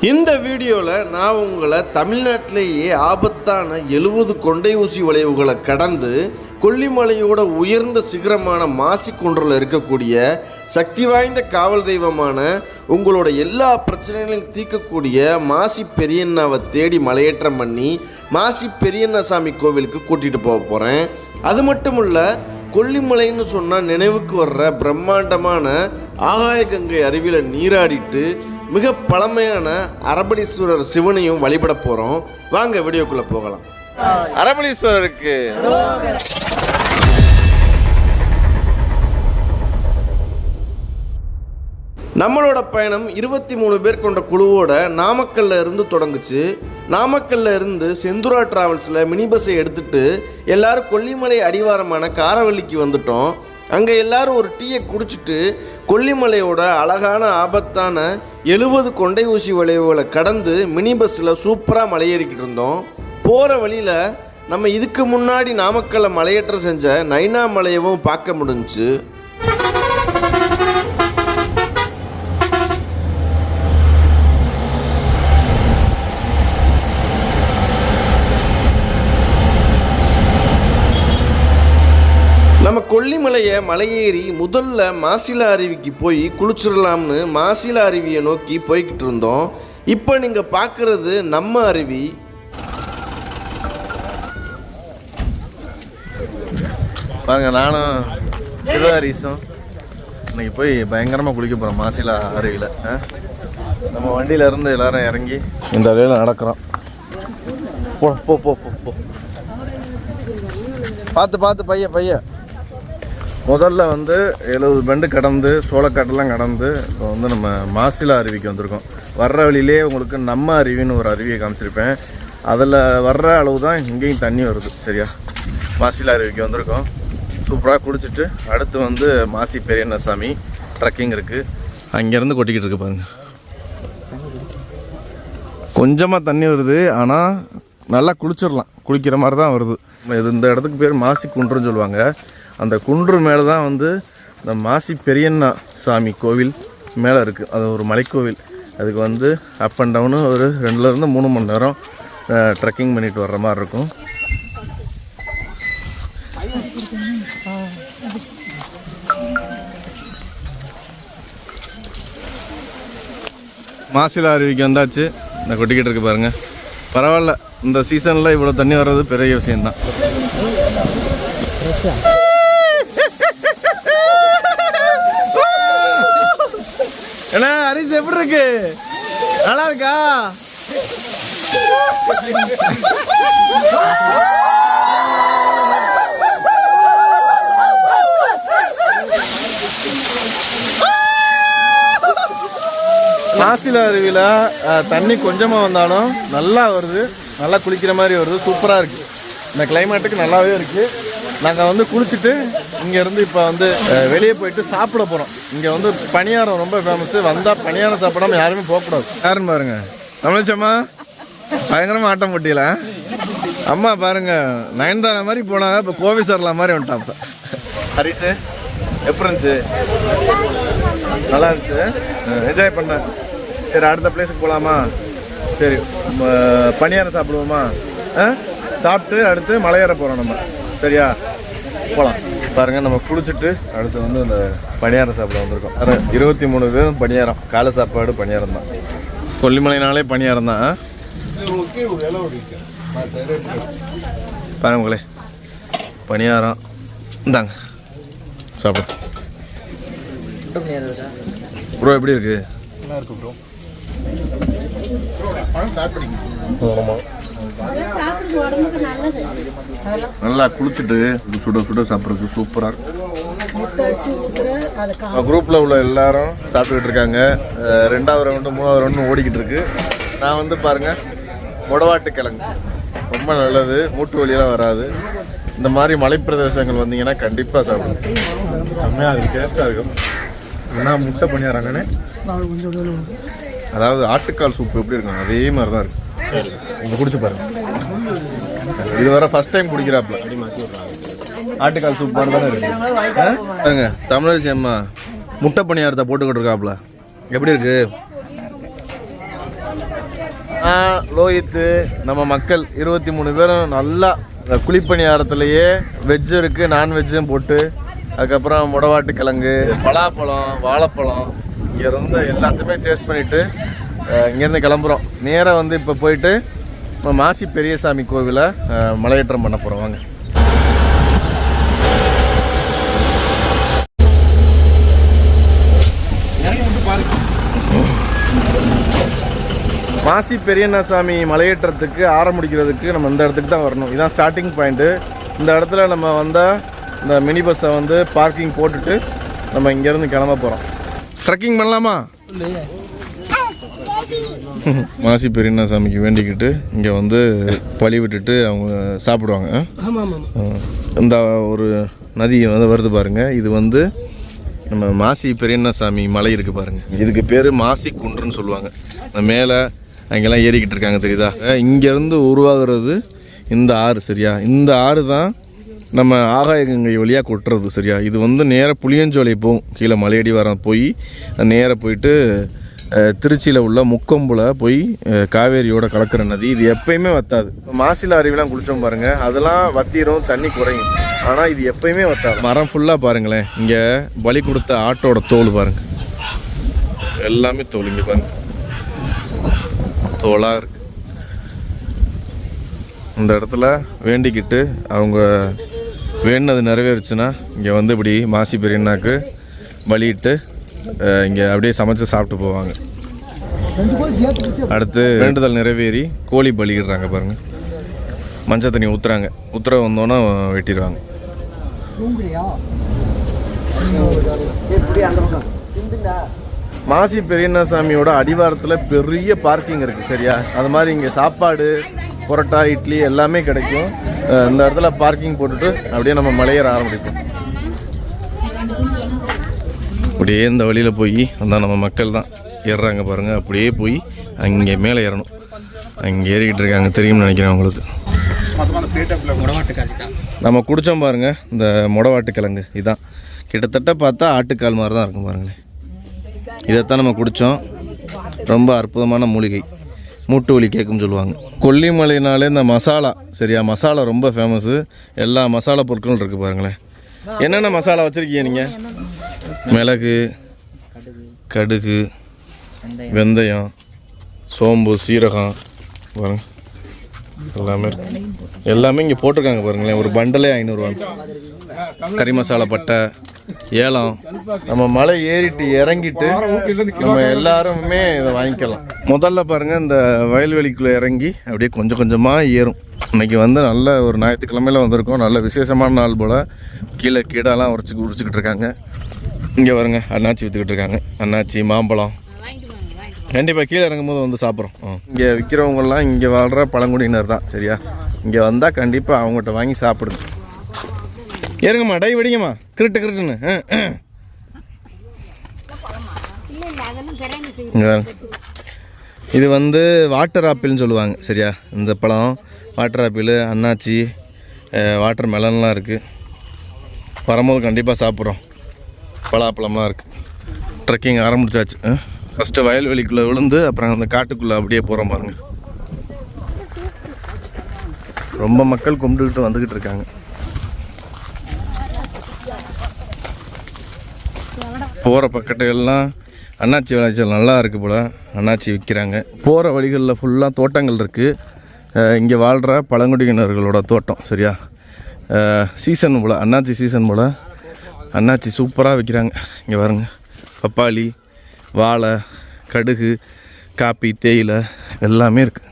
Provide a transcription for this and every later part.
இந்த வீடியோவில் நான் உங்களை தமிழ்நாட்டிலேயே ஆபத்தான 70 கொண்டை ஊசி வளைவுகளை கடந்து கொல்லிமலையோட உயர்ந்த சிகரமான மாசிக்குன்றில் இருக்கக்கூடிய சக்தி வாய்ந்த காவல் தெய்வமான உங்களோட எல்லா பிரச்சனைகளையும் தீர்க்கக்கூடிய மாசி பெரியண்ணாவை தேடி மலையேற்றம் பண்ணி மாசி பெரியண்ணசாமி கோவிலுக்கு கூட்டிகிட்டு போக போகிறேன். அது மட்டும் இல்லை, கொல்லிமலைன்னு சொன்னால் நினைவுக்கு வர்ற பிரம்மாண்டமான ஆகாய கங்கை அருவியில் நீராடிட்டு மிக பழமையான அரபலீஸ்வரர் சிவனையும் வழிபட போகிறோம். வாங்க வீடியோக்குள்ளே போகலாம். அரபலீஸ்வரருக்கு நம்மளோட பயணம் 23 பேர் கொண்ட குழுவோட நாமக்கல்ல இருந்து தொடங்குச்சு. நாமக்கல்ல இருந்து செந்துரா டிராவல்ஸில் மினி பஸ்ஸை எடுத்துகிட்டு எல்லாரும் கொல்லிமலை அடிவாரமான காரவள்ளிக்கு வந்துட்டோம். அங்கே எல்லாரும் ஒரு டீயை குடிச்சிட்டு கொல்லிமலையோட அழகான ஆபத்தான 70 கொண்டை ஊசி வளைவுகளை கடந்து மினி பஸ்ஸில் சூப்பராக மலையேறிக்கிட்டு இருந்தோம். போகிற வழியில் நம்ம இதுக்கு முன்னாடி நாமக்கல்ல மலையேற்றம் செஞ்ச நைனா மலையவும் பார்க்க முடிஞ்சுச்சு. நம்ம கொல்லிமலையை மலையேறி முதல்ல மாசிலா அருவிக்கு போய் குளிச்சிடலாம்னு மாசிலா அருவியை நோக்கி போய்கிட்டு இருந்தோம். இப்போ நீங்கள் பார்க்குறது நம்ம அருவி. பாருங்க, நானும் சிவஹரிசும் இன்னைக்கு போய் பயங்கரமாக குளிக்க போகிறோம் மாசிலா அருவியில். நம்ம வண்டியிலேருந்து எல்லாரும் இறங்கி இந்த அருவியில் நடக்கிறோம். போ போ போ போ பார்த்து பார்த்து பைய முதல்ல 70 பெண்டு கடந்து சோளக்காட்டெல்லாம் கடந்து இப்போ நம்ம மாசிலா அருவிக்கு வந்திருக்கோம். வர்ற வழியிலே உங்களுக்கு நம்ம அருவின்னு ஒரு அருவியை காமிச்சிருப்பேன். அதில் வர்ற அளவு தான் இங்கேயும் தண்ணி வருது. சரியா, மாசிலா அருவிக்கு வந்திருக்கோம். சூப்பராக குடிச்சிட்டு அடுத்து மாசி பெரியண்ணசாமி ட்ரக்கிங் இருக்குது. அங்கேருந்து கொட்டிக்கிட்டு இருக்கு பாருங்க. கொஞ்சமாக தண்ணி வருது, ஆனால் நல்லா குளிச்சிடலாம். குளிக்கிற மாதிரி தான் வருது. இந்த இடத்துக்கு பேர் மாசி குன்றுன்னு சொல்லுவாங்க. அந்த குன்று மேலே தான் இந்த மாசி பெரியண்ணா சாமி கோவில் மேலே இருக்குது. அது ஒரு மலைக்கோவில். அதுக்கு அப் அண்ட் டவுனு ஒரு 2லேருந்து 3 மணி நேரம் ட்ரெக்கிங் பண்ணிட்டு வர்ற மாதிரி இருக்கும். மாசிலா அருவிக்கு வந்தாச்சு. இந்த கொட்டிக்கிட்டு இருக்கு பாருங்க. பரவாயில்ல, இந்த சீசனில் இவ்வளோ தண்ணி வர்றது பெரிய விஷயம்தான். என்ன ஹரிஸ், எப்படி இருக்கு? நல்லா இருக்கா? மாசிலா அருவியில் தண்ணி கொஞ்சமாக வந்தாலும் நல்லா வருது. நல்லா குளிக்கிற மாதிரி வருது. சூப்பராக இருக்குது. இந்த கிளைமேட்டுக்கு நல்லாவே இருக்குது. நாங்கள் குளிச்சுட்டு இங்கேருந்து இப்போ வெளியே போயிட்டு சாப்பிட போகிறோம். இங்கே பணியாரம் ரொம்ப ஃபேமஸ்ஸு. வந்தால் பணியாரம் சாப்பிடாம யாருமே போகக்கூடாது. யாருன்னு பாருங்க, தமிழச்சம்மா பயங்கரமாக ஆட்டம் போட்டியில. அம்மா பாருங்க, நயன்தாரா மாதிரி போனாங்க, இப்போ கோவி சரலா மாதிரி வந்துட்டான். இப்போ ஹரிசு எப்படி இருந்துச்சு? நல்லா இருந்துச்சு, என்ஜாய் பண்ணேன். சரி, அடுத்த பிளேஸுக்கு போகலாமா? சரி, பணியாரம் சாப்பிடுவோமா? சாப்பிட்டு அடுத்து மலையேற போகிறோம் நம்ம. சரியா, போகலாம். பாருங்கள், நம்ம குளிச்சுட்டு அடுத்து இந்த பணியாரம் சாப்பிட வந்திருக்கோம். 23 பேரும் பணியாரம். காலை சாப்பாடு பணியாரம் தான். கொல்லிமலைனாலே பணியாரம் தான். பாருங்களே, பணியாரம் இந்தாங்க சாப்பிட. ப்ரோ எப்படி இருக்கு? நல்லா இருக்கு ப்ரோ. நல்லா குளிச்சுட்டு சுட சுட சாப்பிட்றதுக்கு சூப்பராக இருக்கும். குரூப்பில் உள்ள எல்லாரும் சாப்பிட்டுக்கிட்டு இருக்காங்க. 2வது ரவுண்டு 3வது ரவுண்டு ஓடிக்கிட்டு இருக்கு. நான் பாருங்கள், மொடவாட்டு கிழங்கு ரொம்ப நல்லது. மூட்டு வலியெல்லாம் வராது. இந்த மாதிரி மலைப்பிரதேசங்கள் வந்தீங்கன்னா கண்டிப்பாக சாப்பிடுங்க. செம்மையாக இருக்குது, டேஸ்ட்டாக இருக்கும். ஏன்னா முட்டை பண்ணிடுறாங்கன்னு, அதாவது ஆட்டுக்கால் சூப்பு எப்படி இருக்கும் அதே மாதிரி தான் இருக்கும். இங்கே குடிச்சு பாருங்க. இது வர ஃபர்ஸ்ட் டைம் குடிக்கிறாப்புல. ஆட்டுக்கால் சூப் மாதிரி தானே இருக்கு. தமிழரசி அம்மா முட்டை பணியாரத்தை போட்டுக்கிட்டு இருக்காப்புல. எப்படி இருக்கு? லோகித்து நம்ம மக்கள் 23 பேரும் நல்லா குழிப்பணியாரத்துலேயே வெஜ்ஜு இருக்குது, நான்வெஜ்ஜும் போட்டு, அதுக்கப்புறம் முடவாட்டு கிழங்கு, பலாப்பழம், வாழைப்பழம் இங்கே இருந்து எல்லாத்தையுமே டேஸ்ட் பண்ணிவிட்டு இங்கேருந்து கிளம்புறோம். நேராக வந்து இப்போ போயிட்டு மாசி பெரியசாமி கோவிலை மலையேற்றம் பண்ண போகிறோம். வாங்க. மாசி பெரியண்ணசாமி மலையேற்றத்துக்கு ஆரம்பிக்கிறதுக்கு நம்ம இந்த இடத்துக்கு தான் வரணும். இதுதான் ஸ்டார்டிங் பாயிண்ட்டு. இந்த இடத்துல நம்ம வந்தால் இந்த மினி பஸ்ஸை வந்து பார்க்கிங் போட்டுட்டு நம்ம இங்கேருந்து கிளம்ப போகிறோம். ட்ரெக்கிங் பண்ணலாமா? மாசி பெரியண்ணசாமிக்கு வேண்டிக்கிட்டு இங்கே வந்து பழி விட்டுட்டு அவங்க சாப்பிடுவாங்க. இந்த ஒரு நதி வந்து வருது பாருங்கள். இது வந்து நம்ம மாசி பெரியண்ணசாமி மலை இருக்குது பாருங்கள். இதுக்கு பேர் மாசி குன்றுன்னு சொல்லுவாங்க. மேலே அங்கெல்லாம் ஏறிக்கிட்டு இருக்காங்க தெரியுதா? இங்கேருந்து உருவாகிறது இந்த ஆறு. சரியா? இந்த ஆறு தான் நம்ம ஆகாயகங்கை வழியாக கொட்டுறது. சரியா? இது வந்து நேராக புளியஞ்சோலை போகும். கீழே மலையடி வரம் போய் நேராக போயிட்டு திருச்சியில் உள்ள முக்கொம்பில் போய் காவேரியோட கலக்கிற நதி. இது எப்பயுமே வத்தாது. மாசில அருவிலாம் குளித்தோம் பாருங்கள், அதெல்லாம் வத்திரும், தண்ணி குறையும். ஆனால் இது எப்பயுமே வத்தாது. மரம் ஃபுல்லாக பாருங்களேன். இங்கே பலி கொடுத்த ஆட்டோட தோல் பாருங்கள், எல்லாமே தோல். இங்கே பாருங்கள், தோலாக இருக்கு. இந்த இடத்துல வேண்டிக்கிட்டு அவங்க வேண்டினது நிறைவேறுச்சுன்னா இங்கே வந்து இப்படி மாசி பெரியண்ணாக்கு பலியிட்டு இங்கே அப்படியே சமைச்சு சாப்பிட்டு போவாங்க. அடுத்து வேண்டுதல் நிறைவேறி கோழி பலியிடுறாங்க பாருங்கள். மஞ்சள் தண்ணி ஊற்றுறாங்க. உத்தரவு வந்தோன்னே வெட்டிடுவாங்க. மாசி பெரியண்ணசாமியோட அடிவாரத்தில் பெரிய பார்க்கிங் இருக்குது. சரியா? அது மாதிரி இங்கே சாப்பாடு, புரோட்டா, இட்லி எல்லாமே கிடைக்கும். இந்த இடத்துல பார்க்கிங் போட்டுட்டு அப்படியே நம்ம மலையேற ஆரம்பிப்போம். அப்படியே இந்த வழியில் போய் அந்த நம்ம மக்கள் தான் ஏறுறாங்க பாருங்கள். அப்படியே போய் அங்கே மேலே ஏறணும். அங்கே ஏறிக்கிட்டு இருக்காங்க, தெரியும்னு நினைக்கிறேன் உங்களுக்கு. நம்ம குடித்தோம் பாருங்கள், இந்த முடவாட்டு கிழங்கு. இதுதான் கிட்டத்தட்ட பார்த்தா ஆட்டுக்கால் மாதிரி தான் இருக்கும் பாருங்களேன். இதைத்தான் நம்ம குடித்தோம். ரொம்ப அற்புதமான மூலிகை, மூட்டு வலி கேட்கும்னு சொல்லுவாங்க. கொல்லிமலைனாலே இந்த மசாலா. சரியா? மசாலா ரொம்ப ஃபேமஸ்ஸு. எல்லா மசாலா பொருட்களும் இருக்குது பாருங்களேன். என்னென்ன மசாலா வச்சுருக்கீங்க நீங்கள்? மிளகு, கடுகு, வெந்தயம், சோம்பு, சீரகம் பாருங்க, எல்லாமே இருக்கு. எல்லாமே இங்கே போட்டிருக்காங்க பாருங்களேன். ஒரு பண்டலே 500 ரூபா. கறி மசாலா, பட்டை, ஏலம். நம்ம மலை ஏறிட்டு இறங்கிட்டு நம்ம எல்லாருமே இதை வாங்கிக்கலாம். முதல்ல பாருங்கள், இந்த வயல்வெளிக்குள்ளே இறங்கி அப்படியே கொஞ்சம் கொஞ்சமாக ஏறும். இன்றைக்கி வந்து நல்ல ஒரு ஞாயிற்றுக்கிழமையில் வந்திருக்கோம். நல்ல விசேஷமான நாள் போல். கீழே கீடாலாம் உரிச்சிக்கிட்டு இருக்காங்க. இங்கே வருங்க, அண்ணாச்சி விற்றுக்கிட்டு இருக்காங்க. அண்ணாச்சி, மாம்பழம். கண்டிப்பாக கீழே இறங்கும்போது வந்து சாப்பிட்றோம். இங்கே விற்கிறவங்கெல்லாம் இங்கே வாழ்கிற பழங்குடியினர் தான். சரியா? இங்கே வந்தால் கண்டிப்பாக அவங்ககிட்ட வாங்கி சாப்பிடுங்க. ஏறுங்கம்மா, டை வெடிங்கம்மா, கிருட்டுன்னு. இது வந்து வாட்டர் ஆப்பிள்னு சொல்லுவாங்க. சரியா? இந்த பழம் வாட்டர் ஆப்பிள், அன்னாச்சி, வாட்டர் மெலன்லாம் இருக்குது. வரும்போது கண்டிப்பாக சாப்பிட்றோம். பலாப்பழம்லாம் இருக்குது. ட்ரெக்கிங் ஆரம்பிச்சாச்சு. ஃபஸ்ட்டு வயல்வெளிக்குள்ளே விழுந்து அப்புறம் அந்த காட்டுக்குள்ளே அப்படியே போகிறோம் பாருங்கள். ரொம்ப மக்கள் கும்பிட்டுக்கிட்டு வந்துக்கிட்டு இருக்காங்க. போகிற பக்கத்தையெல்லாம் அண்ணாச்சி விளைச்சல் நல்லா இருக்குது போல். அண்ணாச்சி விற்கிறாங்க. போகிற வழிகளில் ஃபுல்லாக தோட்டங்கள் இருக்குது. இங்கே வாழ்கிற பழங்குடியினர்களோட தோட்டம். சரியா? சீசன் போல், அண்ணாச்சி சீசன் போல். அண்ணாச்சி சூப்பராக விற்கிறாங்க. இங்கே பாருங்க, பப்பாளி, வாழை, கடுகு, காப்பி, தேயிலை எல்லாமே இருக்குது.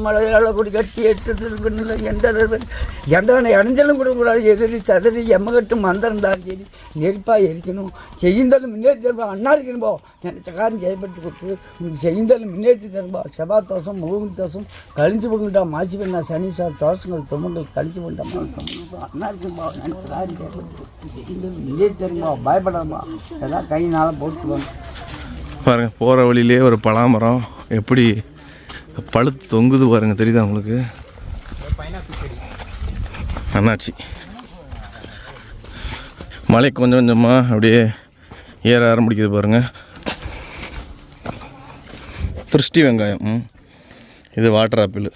மழையால் கூட கட்டி எடுத்துட்டு எந்த இடைஞ்சலும் கொடுக்கூடாது. எதிரி சதறி எம்மகட்டு மந்திரந்தாலும் சரி, நெருப்பாக எரிக்கணும். செய்யுந்தாலும் முன்னேற்றி தரும்பா. அண்ணா இருக்கணும்போ நினைச்ச காரம் ஜெயப்படுத்தி கொடுத்து செய்யுந்தாலும் முன்னேற்றி தரும்பா. செவ்வாய் தோசம், முழுகு தோசம் கழிஞ்சு போகிட்டா. மாசி பண்ணா சனி சார் தோசங்கள் தொம்பங்கள் கழிச்சு போட்டாமா. அண்ணா இருக்கும்பா நினைச்ச காரம் ஜெயப்படுத்தி கொடுத்து செய்யுந்தாலும் முன்னேற்றி தரும்பா. பயப்படாமா, எல்லாம் கையினால் போட்டுவாங்க பாருங்கள். போகிற வழியிலே ஒரு பலாமரம் எப்படி பழுத்து தொங்குது பாருங்கள், தெரியுதா உங்களுக்கு? அண்ணாச்சி மலை கொஞ்சம் கொஞ்சமாக அப்படியே ஏற ஆரம்பிக்குது பாருங்கள். திருஷ்டி வெங்காயம். இது வாட்டர் ஆப்பிள்,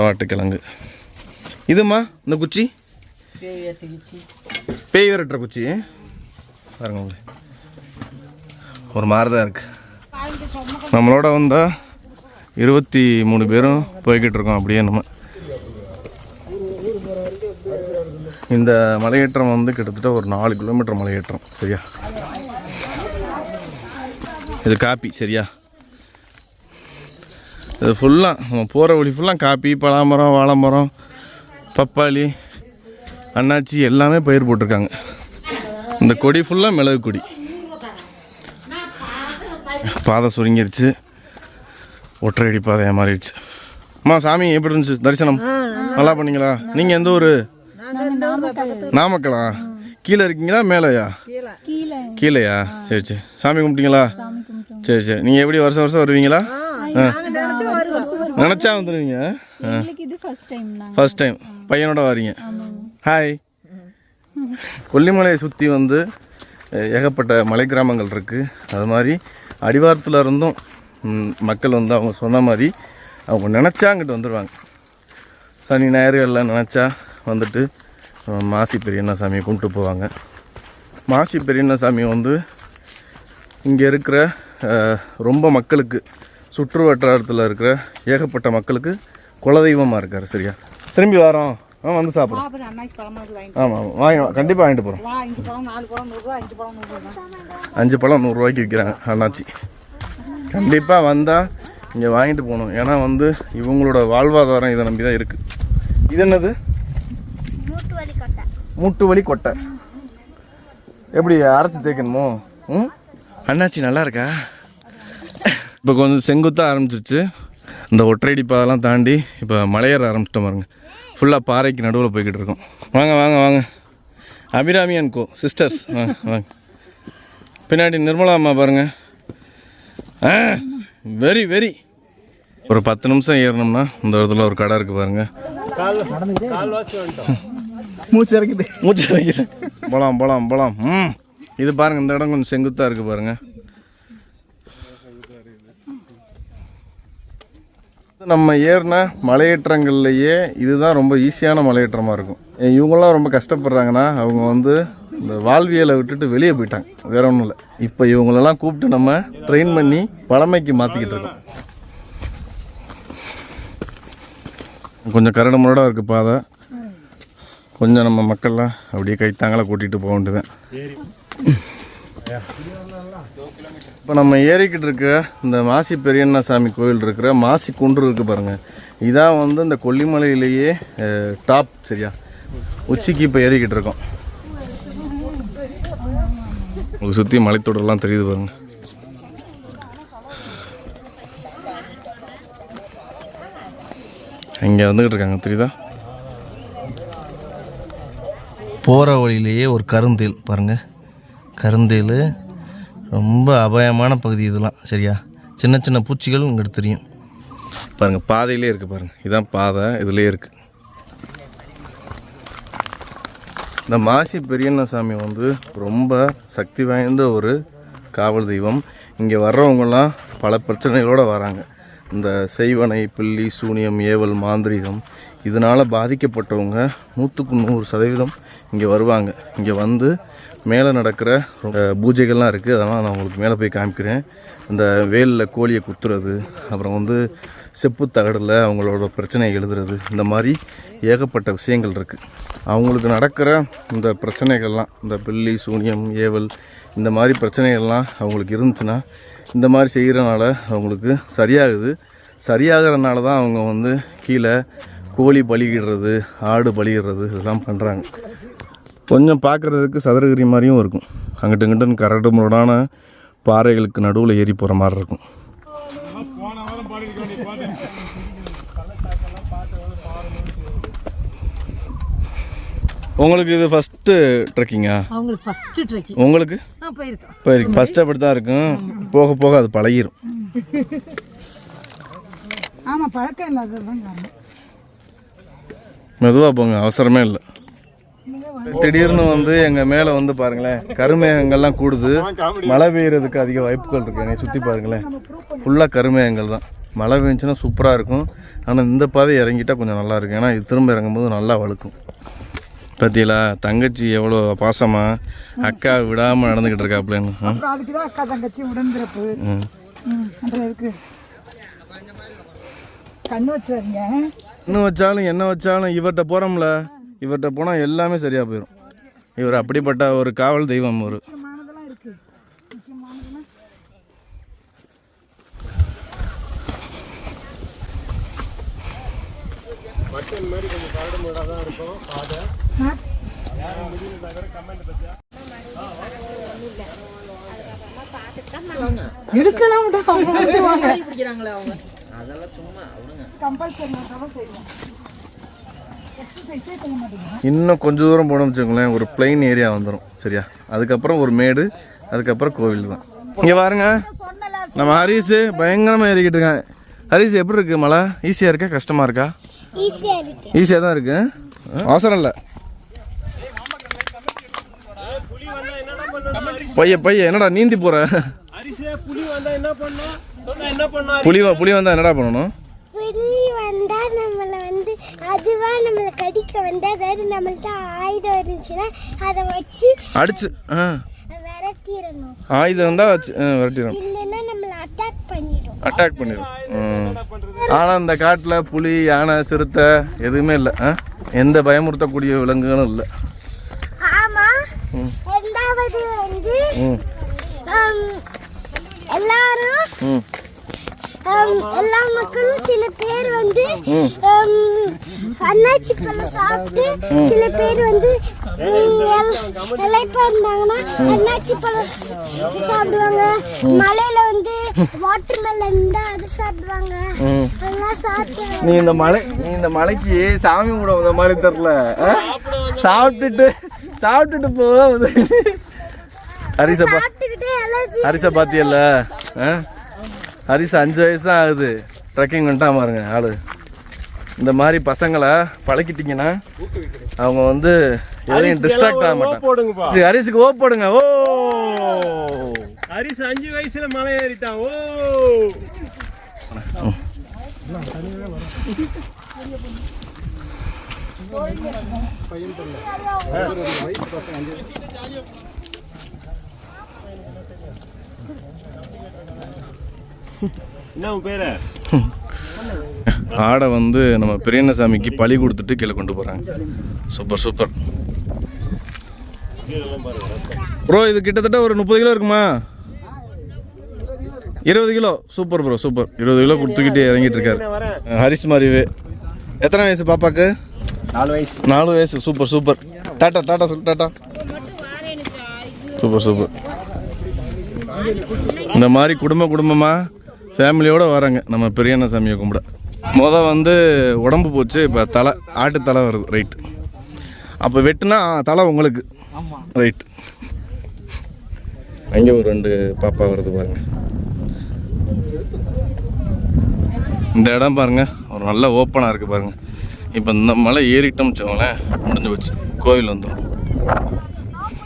வாட்டுக்கிழங்கு. இதுமா இந்த குச்சி பேய் விரட்டுற குச்சி பாருங்க, உங்களுக்கு ஒரு மாதிரி தான் இருக்குது. நம்மளோட வந்தால் 23 பேரும் போய்கிட்டு இருக்கோம். அப்படியே நம்ம இந்த மலையேற்றம் வந்து கிட்டத்தட்ட ஒரு 4 கிலோமீட்டர் மலையேற்றம். சரியா, இது காப்பி. சரியா, இது ஃபுல்லாக நம்ம போகிற வழி ஃபுல்லாக காப்பி, பலாமரம், வாழை மரம், பப்பாளி, அன்னாச்சி எல்லாமே பயிர் போட்டிருக்காங்க. இந்த கொடி ஃபுல்லாக மிளகு கொடி. பாதை சுருங்கிருச்சு, ஒற்றையடி பாதையாக மாறிடுச்சு. அம்மா சாமி எப்படி இருந்துச்சு தரிசனம்? நல்லா பண்ணீங்களா? நீங்கள் எந்த ஊர்? நாமக்கலா? கீழே இருக்கீங்களா மேலையா? கீழையா? சரி சரி. சாமி கும்பிட்டீங்களா? சரி சரி. நீங்கள் எப்படி வருஷம் வருஷம் வருவீங்களா? நினச்சா வந்துடுவீங்க. ஃபர்ஸ்ட் டைம் பையனோட வரீங்க. ஹாய். கொல்லிமலையை சுற்றி வந்து ஏகப்பட்ட மலை கிராமங்கள் இருக்குது. அது மாதிரி அடிவாரத்தில் இருந்தும் மக்கள் வந்து அவங்க சொன்ன மாதிரி அவங்க நினச்சா அங்கிட்டு வந்துடுவாங்க. சனி ஞாயிறு எல்லாம் நினச்சா வந்துட்டு மாசி பெரியண்ணசாமியை கும்பிட்டு போவாங்க. மாசி பெரியண்ணசாமி வந்து இங்கே இருக்கிற ரொம்ப மக்களுக்கு, சுற்று வட்டாரத்தில் இருக்கிற ஏகப்பட்ட மக்களுக்கு குலதெய்வமாக இருக்கார். சரியா, திரும்பி வரோம் வந்து சாப்பிடுவோம். ஆமாம் வாங்கி கண்டிப்பாக வாங்கிட்டு போகிறோம். 5 பழம் 100 ரூபாய்க்கு விற்கிறாங்க அண்ணாச்சி. கண்டிப்பாக வந்தால் இங்கே வாங்கிட்டு போகணும். ஏன்னா வந்து இவங்களோட வாழ்வாதாரம் இதை நம்பி தான் இருக்குது. இது என்னது? மூட்டு வலி கொட்டை. எப்படி அரைச்சி தேய்க்கணுமோ? அண்ணாச்சி நல்லா இருக்கா? இப்போ கொஞ்சம் செங்குத்தாக ஆரம்பிச்சிருச்சு. இந்த ஒற்றையடி பாதெல்லாம் தாண்டி இப்போ மலையேற ஆரம்பிச்சிட்டோம் பாருங்க. ஃபுல்லாக பாறைக்கு நடுவில் போய்கிட்டு இருக்கோம். வாங்க வாங்க வாங்க. அபிராமி அண்ட் கோ சிஸ்டர்ஸ் வாங்க வாங்க. பின்னாடி நிர்மலா அம்மா பாருங்கள். Very very. ஒரு 10 நிமிஷம் ஏறினோம்னா இந்த இடத்துல ஒரு கடை இருக்குது பாருங்கள். மூச்சு இறக்குது. போலாம். இது பாருங்கள், இந்த இடம் கொஞ்சம் செங்குத்தாக இருக்குது பாருங்கள். நம்ம ஏறின மலையேற்றங்கள்லையே இதுதான் ரொம்ப ஈஸியான மலையேற்றமாக இருக்கும். இவங்களாம் ரொம்ப கஷ்டப்படுறாங்கன்னா அவங்க வந்து இந்த வாழ்வியலை விட்டுட்டு வெளியே போயிட்டாங்க, வேற ஒன்றும் இல்லை. இப்போ இவங்களெல்லாம் கூப்பிட்டு நம்ம ட்ரெயின் பண்ணி பழமைக்கு மாற்றிக்கிட்டு இருக்கோம். கொஞ்சம் கரடு முரடாக இருக்குது பாதை. கொஞ்சம் நம்ம மக்கள்லாம் அப்படியே கைத்தாங்களாக கூட்டிகிட்டு போக வேண்டியது. இப்போ நம்ம ஏறிக்கிட்டு இருக்க இந்த மாசி பெரியண்ணசாமி கோயில் இருக்கிற மாசி குன்று இருக்குது பாருங்கள். இதான் வந்து இந்த கொல்லிமலையிலேயே டாப். சரியா, உச்சிக்கு இப்போ ஏறிக்கிட்டு இருக்கோம். உங்களுக்கு சுற்றி மலைத்தொடரெல்லாம் தெரியுது பாருங்கள். இங்கே வந்துக்கிட்டு இருக்காங்க, தெரியுதா? போகிற வழியிலேயே ஒரு கருந்தேல் பாருங்கள். கருந்தேல் ரொம்ப அபாயமான பகுதி இதெல்லாம். சரியா, சின்ன சின்ன பூச்சிகள் இங்கிட்டு தெரியும் பாருங்கள். பாதையிலே இருக்குது பாருங்கள். இதுதான் பாதை, இதுலேயே இருக்குது. இந்த மாசி பெரியண்ணசாமி வந்து ரொம்ப சக்தி வாய்ந்த ஒரு காவல் தெய்வம். இங்கே வர்றவங்களாம் பல பிரச்சனைகளோடு வராங்க. இந்த செய்வனை, பில்லி, சூனியம், ஏவல், மாந்திரிகம் இதனால் பாதிக்கப்பட்டவங்க 100% இங்கே வருவாங்க. இங்கே வந்து மேலே நடக்கிற பூஜைகள்லாம் இருக்குது. அதெல்லாம் நான் உங்களுக்கு மேலே போய் காமிக்கிறேன். இந்த வேலில் கோழியை குத்துறது, அப்புறம் வந்து செப்பு தகடில் அவங்களோட பிரச்சனையை எழுதுறது, இந்த மாதிரி ஏகப்பட்ட விஷயங்கள் இருக்குது. அவங்களுக்கு நடக்கிற இந்த பிரச்சனைகள்லாம், இந்த பில்லி, சூனியம், ஏவல் இந்த மாதிரி பிரச்சனைகள்லாம் அவங்களுக்கு இருந்துச்சுன்னா இந்த மாதிரி செய்கிறனால அவங்களுக்கு சரியாகுது. சரியாகிறனால தான் அவங்க வந்து கீழே கோழி பலியிடுறது, ஆடு பலியிடுறது இதெல்லாம் பண்ணுறாங்க. கொஞ்சம் பார்க்குறதுக்கு சதுரகிரி மாதிரியும் இருக்கும். அங்கிட்டு இங்கிட்டு கரடு முரடான பாறைகளுக்கு நடுவில் ஏறி போகிற மாதிரி இருக்கும். உங்களுக்கு இது ஃபஸ்ட்டு ட்ரெக்கிங்கா? அவங்களுக்கு ஃபஸ்ட்டு ட்ரெக்கிங். உங்களுக்கு? போயிருக்கு. ஃபஸ்ட்டு அப்படி தான் இருக்கும், போக போக அது பழகிரும். ஆமாம், பழக்கம் இல்லாதது தான் காரணம். மெதுவாக போங்க, அவசரமே இல்லை. திடீர்னு வந்து எங்கள் மேலே வந்து பாருங்களேன் கருமேகங்கள்லாம் கூடுது. மழை பெய்யறதுக்கு அதிக வாய்ப்புகள் இருக்குது. என்னை சுற்றி பாருங்களேன், ஃபுல்லாக கருமேகங்கள் தான். மழை பெஞ்சுன்னா சூப்பராக இருக்கும். ஆனால் இந்த பாதை இறங்கிட்டால் கொஞ்சம் நல்லா இருக்கும். ஏன்னா இது திரும்ப இறங்கும்போது நல்லா வழுக்கும். பார்த்தீங்களா தங்கச்சி எவ்வளோ பாசமாக அக்கா விடாமல் நடந்துக்கிட்டு இருக்காப்லன்னு. அதுக்கு தான் அக்கா தங்கச்சி உடன்பிறப்பு இருக்கு. கண்ணு வச்சுருங்க. இன்னும் வச்சாலும் என்ன வச்சாலும் இவர்கிட்ட போகிறோம்ல, இவர்கிட்ட போனால் எல்லாமே சரியாக போயிடும். இவர் அப்படிப்பட்ட ஒரு காவல் தெய்வம். ஒரு முக்கியமானதெல்லாம் இருக்கு. முக்கியமானதுன்னா இருக்கலாம் கம்பல்சரி செய்வோம். எக்ஸசைஸே செய்ய மாட்டேங்க. இன்னும் கொஞ்சம் தூரம் போனோம்னு வச்சுக்கோங்களேன், ஒரு பிளைன் ஏரியா வந்துடும். சரியா, அதுக்கப்புறம் ஒரு மேடு, அதுக்கப்புறம் கோவில் தான். இங்கே பாருங்க, நம்ம ஹரிஸ் பயங்கரமாக ஏறிக்கிட்டு இருக்காங்க. ஹரிஸ் எப்படி இருக்கு மழை? ஈஸியாக இருக்கா கஷ்டமாக இருக்கா? ஈஸியாக தான் இருக்கு, அவசரம் இல்லை. பைய என்னடா நீந்தி போற? புலி வந்தா என்னடா பண்ணணும்? கடிக்க வந்தா அதாவது நம்மள்ட்ட ஆயுதம் இருந்துச்சுன்னா அதை வச்சு அடிச்சு விரட்டிடணும். ஆயுதம் இருந்தா வச்சு விரட்டிடும், இல்லைன்னா நம்மளை அட்டாக் பண்ணிடும். ஆனால் இந்த காட்டில் புலி, யானை, சிறுத்தை எதுவுமே இல்லை. எந்த பயமுறுத்தக்கூடிய விலங்குகளும் இல்லை. ஆமா. ரெண்டாவது வந்து எல்லாரும் எல்லா மக்களும் சில பேர் வந்து அன்னாச்சி பழம் சாப்பிட்டு சில பேர் வந்து இலைப்பா இருந்தாங்கன்னா அன்னாச்சி பழம் சாப்பிடுவாங்க. மலையில வந்து வாட்டர் மெலன் இருந்தா அது சாப்பிடுவாங்க. அதெல்லாம் சாப்பிட்டு நீ இந்த மலைக்கு சாமி கூட வந்த மாதிரி தெரியல. சாப்பிட்டுட்டு போகுது. ஹரிசா பாத்தியல்ல, ஹரிசா 5 வயசு தான் ஆகுது, ட்ரெக்கிங் பண்ணிட்டான் பாருங்க ஆளு. இந்த மாதிரி பசங்களை பழக்கிட்டீங்கன்னா அவங்க வந்து எதையும் டிஸ்ட்ராக்ட் ஆக மாட்டாங்க. ஹரிசுக்கு ஓ போடுங்க. ஓ ஹரிஸ் 5 வயசுல மலை ஏறிட்டான். ஓ என்ன பேரு? ஆடை வந்து நம்ம பெரியண்ணசாமிக்கு பழி கொடுத்துட்டு கீழே கொண்டு போகிறாங்க. Super super bro. இது கிட்டத்தட்ட ஒரு 30 கிலோ இருக்குமா? 20 kilo. Super bro, super. 20 kilo கொடுத்துக்கிட்டே இறங்கிட்டு இருக்காரு ஹரிஸ் மாதிரிவே. எத்தனை வயசு பாப்பாக்கு? 4 வயசு. Super super. டாட்டா சொல்லு, டாட்டா. Super super. இந்த மாதிரி குடும்பமாக ஃபேமிலியோடு வராங்க நம்ம பெரியண்ணசாமியை கும்பிட. வந்து உடம்பு போச்சு, இப்போ ஆட்டு தலை வருது. ரைட், அப்போ வெட்டுனா தலை உங்களுக்கு. ரைட், அங்கே ஒரு 2 பாப்பா வருது பாருங்க. இந்த இடம் பாருங்க, ஒரு நல்ல ஓப்பனாக இருக்குது பாருங்க. இப்போ இந்த மலை ஏறிட்டோம்னு வச்சுக்கோங்களேன், முடிஞ்சு போச்சு, கோவில் வந்துடும்.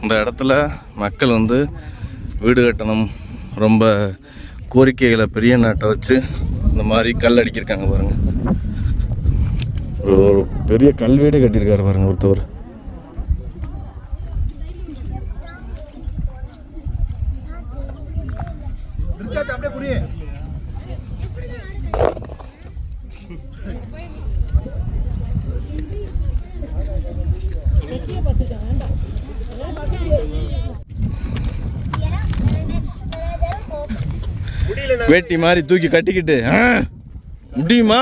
இந்த இடத்துல மக்கள் வந்து வீடு கட்டணும், ரொம்ப கோரிக்கைகளை பெரிய நாட்டை வச்சு இந்த மாதிரி கல் அடிக்கிருக்காங்க பாருங்க. ஒரு பெரிய கல்வீடு கட்டியிருக்காரு பாருங்க ஒருத்தவர். வேட்டி மாதிரி தூக்கி கட்டிக்கிட்டு முடியுமா?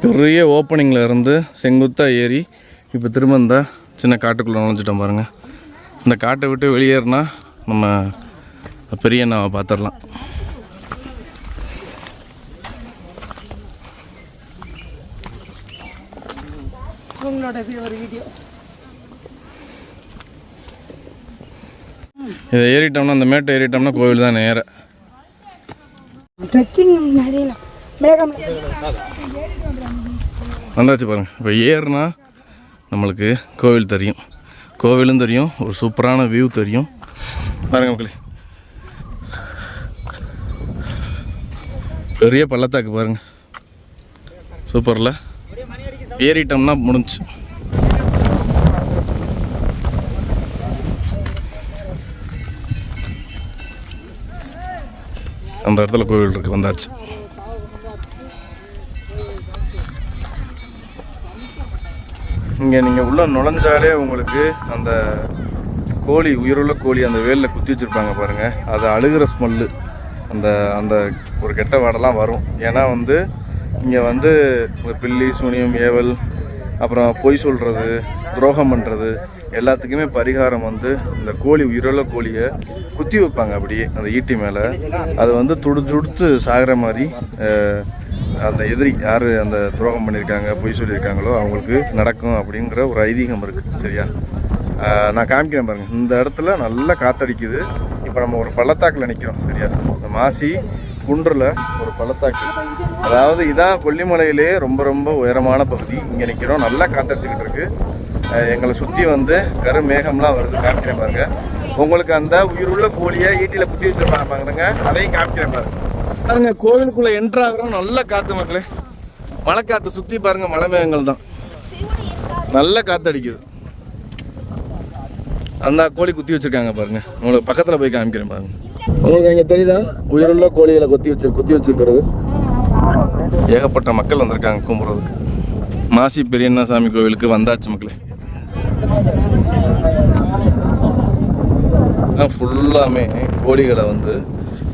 பெரிய ஓப்பனிங்ல இருந்து செங்குத்தா ஏறி இப்போ திரும்ப இந்த சின்ன காட்டுக்குள்ளே நுழைஞ்சிட்டோம் பாருங்க. இந்த காட்டை விட்டு வெளியேறினா நம்ம பெரியண்ணாவை பார்த்துடலாம். உங்களோட ஒரு வீடியோ. இதை ஏறிட்டோம்னா, அந்த மேட்டை ஏறிட்டோம்னா கோவில் தான் நேர. ட்ரெக்கிங் நிறைய மேகம் வந்தாச்சு பாருங்க. இப்போ ஏறுனா நம்மளுக்கு கோவில் தெரியும், கோவிலும் தெரியும், ஒரு சூப்பரான வியூ தெரியும். பாருங்க மக்களே, பெரிய பள்ளத்தாக்கு பாருங்க, சூப்பர்ல. ஏறிட்டோம்னா முடிஞ்சு. அந்த இடத்துல கோவில் இருக்கு, வந்தாச்சு. இங்கே நீங்கள் உள்ளே நுழைஞ்சாலே உங்களுக்கு அந்த கோழி, உயிருள்ள கோழி அந்த வேலில் குத்தி வச்சுருப்பாங்க பாருங்கள், அது அழுகிற ஸ்மெல்லு, அந்த அந்த ஒரு கெட்ட வாடெல்லாம் வரும். ஏன்னா வந்து இங்கே வந்து இந்த பில்லி சூனியம் ஏவல், அப்புறம் பொய் சொல்கிறது, துரோகம் பண்ணுறது எல்லாத்துக்குமே பரிகாரம் வந்து இந்த கோழி, உயிருள்ள கோழியை குத்தி வைப்பாங்க அப்படியே அந்த ஈட்டி மேலே. அது வந்து துடுத்து சாகிற மாதிரி அந்த எதிரி யார் அந்த துரோகம் பண்ணியிருக்காங்க, பொய் சொல்லியிருக்காங்களோ அவங்களுக்கு நடக்கும் அப்படிங்கிற ஒரு ஐதீகம் இருக்குது. சரியா, நான் காமிக்கிறேன் பாருங்கள். இந்த இடத்துல நல்லா காற்றடிக்குது. இப்போ நம்ம ஒரு பள்ளத்தாக்கில் நிற்கிறோம். சரியா, இந்த மாசி குன்றில் ஒரு பள்ளத்தாக்கு, அதாவது இதான் கொல்லிமலையிலே ரொம்ப ரொம்ப உயரமான பகுதி. இங்கே நிற்கிறோம், நல்லா காற்றடிச்சிக்கிட்டு இருக்கு. எங்களை சுற்றி வந்து கரு மேகம்லாம் வருது. காமிக்கிறேன் பாருங்கள். உங்களுக்கு அந்த உயிருள்ள கோழியை ஈட்டியில் குத்தி வச்சுருப்பாங்க பாருங்க, அதையும் காமிக்கிறேன் பாருங்க. பாருங்க, கோவிலுக்குள்ளே என்ட்ராகிறோம், நல்ல காற்று மக்களே, மழை காற்று. சுற்றி பாருங்கள், மலை மேகங்கள் தான், நல்ல காற்று அடிக்குது. அந்த கோழி குத்தி வச்சுருக்காங்க பாருங்க, உங்களுக்கு பக்கத்தில் போய் காமிக்கிறேன் பாருங்க. உங்களுக்கு இங்கே தெரியுதா உயிருள்ள கோழிகளை குத்தி வச்சுருக்கிறது. ஏகப்பட்ட மக்கள் வந்திருக்காங்க கும்பிட்றதுக்கு. மாசி பெரியண்ணா சாமி கோவிலுக்கு வந்தாச்சு மக்களே. ஃபுல்லாமே கோழிகளை வந்து,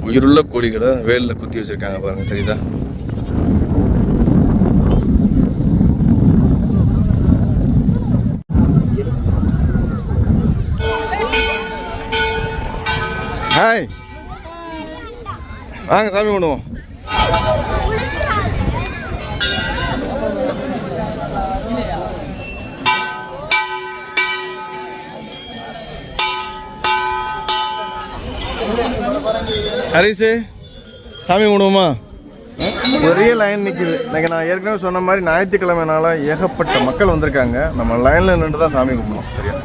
உயிருள்ள கோழிகளை வேலில் குத்தி வச்சுருக்காங்க பாருங்க, தெரியுதா? ஹாய், வாங்க சாமி கும்பிடுவோம். ஹரிசு, சாமி கும்பிடுவோமா? ஒரே லைன் நிற்குது. இன்னைக்கு நான் ஏற்கனவே சொன்ன மாதிரி ஞாயிற்றுக்கிழமைனால ஏகப்பட்ட மக்கள் வந்திருக்காங்க. நம்ம லைனில் நின்று தான் சாமி கும்பிடணும். சரியா,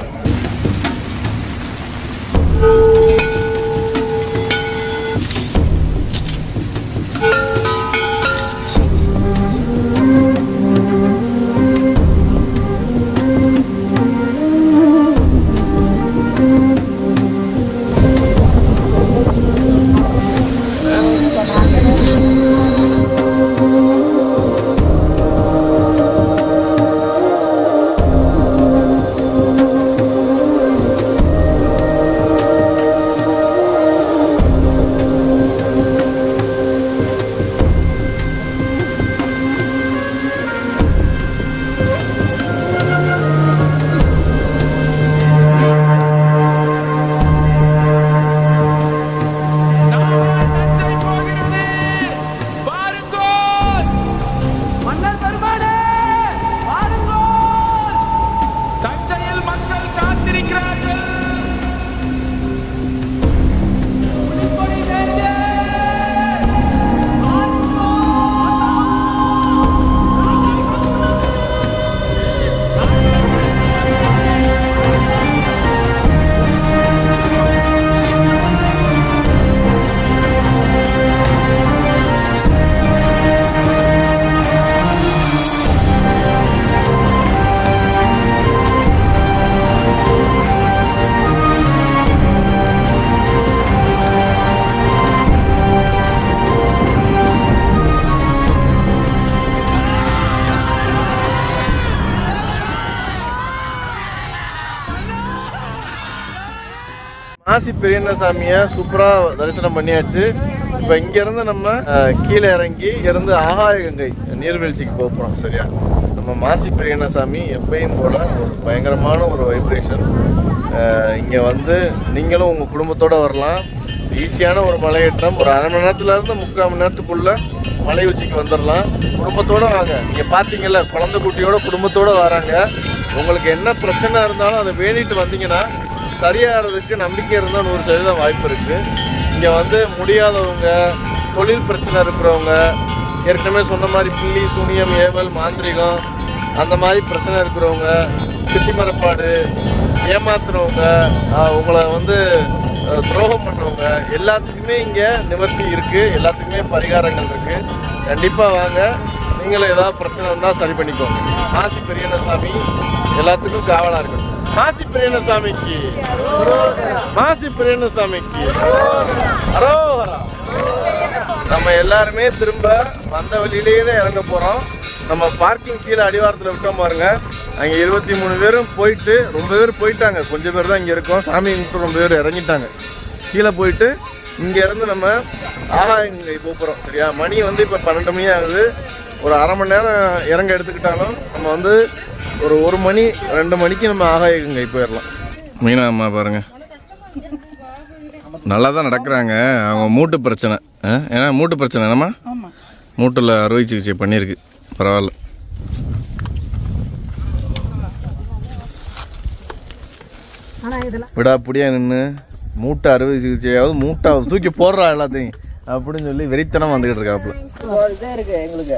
மாசி பெரியண்ணா சாமியை சூப்பராக தரிசனம் பண்ணியாச்சு. இப்போ இங்கேருந்து நம்ம கீழே இறங்கி இங்கேருந்து ஆகாய கங்கை நீர்வீழ்ச்சிக்கு போகிறோம். சரியா, நம்ம மாசி பெரியண்ணா சாமி எப்பயும் போல ஒரு பயங்கரமான ஒரு வைப்ரேஷன். இங்கே வந்து நீங்களும் உங்கள் குடும்பத்தோடு வரலாம், ஈஸியான ஒரு மலையேற்றம். ஒரு அரை மணி நேரத்துலேருந்து 3/4 மணி நேரத்துக்குள்ளே மலை உச்சிக்கு வந்துடலாம். குடும்பத்தோடு வாங்க. நீங்கள் பார்த்தீங்கல்ல, குழந்தை குட்டியோட குடும்பத்தோடு வராங்க. உங்களுக்கு என்ன பிரச்சனை இருந்தாலும் அதை வேண்டிட்டு வந்தீங்கன்னா சரியாகிறதுக்கு நம்பிக்கை இருந்தால் 100% வாய்ப்பு இருக்குது. இங்கே வந்து முடியாதவங்க, தொழில் பிரச்சனை இருக்கிறவங்க, ஏற்கனவே சொன்ன மாதிரி பில்லி, சூனியம், ஏவல், மாந்திரிகம் அந்த மாதிரி பிரச்சனை இருக்கிறவங்க, சிட்டி மரப்பாடு, ஏமாத்துறவங்க, உங்களை வந்து துரோகம் பண்ணுறவங்க எல்லாத்துக்குமே இங்கே நிவர்த்தி இருக்குது. எல்லாத்துக்குமே பரிகாரங்கள் இருக்குது. கண்டிப்பாக வாங்க. நீங்களும் ஏதாவது பிரச்சனை இருந்தால் சரி பண்ணிக்கோங்க. மாசி பெரியண்ணசாமி எல்லாத்துக்கும் காவலாக இருக்கணும். மாசி பெரியண்ணசாமிக்கு, மாசி பெரியண்ணசாமிக்கு அரோகரா. நம்ம எல்லாருமே திரும்ப வந்த வழியிலேயே தான் இறங்க போகிறோம். நம்ம பார்க்கிங் கீழே அடிவாரத்தில் விட்டோம் பாருங்க. அங்கே 23 பேரும் போயிட்டு, ரொம்ப பேர் போயிட்டாங்க, கொஞ்சம் பேர் தான் இங்கே இருக்கோம். சாமி கும்பிட்டு ரொம்ப பேர் இறங்கிட்டாங்க. கீழே போயிட்டு இங்கேருந்து நம்ம ஆகாயங்கை போகிறோம். சரியா? மணி வந்து இப்போ 12 மணி ஆகுது. ஒரு அரை மணி நேரம் இறங்க எடுத்துக்கிட்டாலும் நம்ம வந்து ஒரு 1 மணி 2 மணிக்கு நம்ம ஆகாயங்கை போயிடலாம். மீனா அம்மா பாருங்க, நல்லா தான் நடக்கிறாங்க. அவங்க மூட்டு பிரச்சனை, ஏன்னா மூட்டு பிரச்சனை என்னம்மா, மூட்டில் அறுவை சிகிச்சை பண்ணியிருக்கு. பரவாயில்ல. விடாப்படியாக நின்று மூட்டை அறுவை சிகிச்சையாவது மூட்டாவது தூக்கி போடுறா எல்லாத்தையும் அப்படின்னு சொல்லி வெறித்தனம் வந்துக்கிட்டு இருக்காப்புல. எங்களுக்கு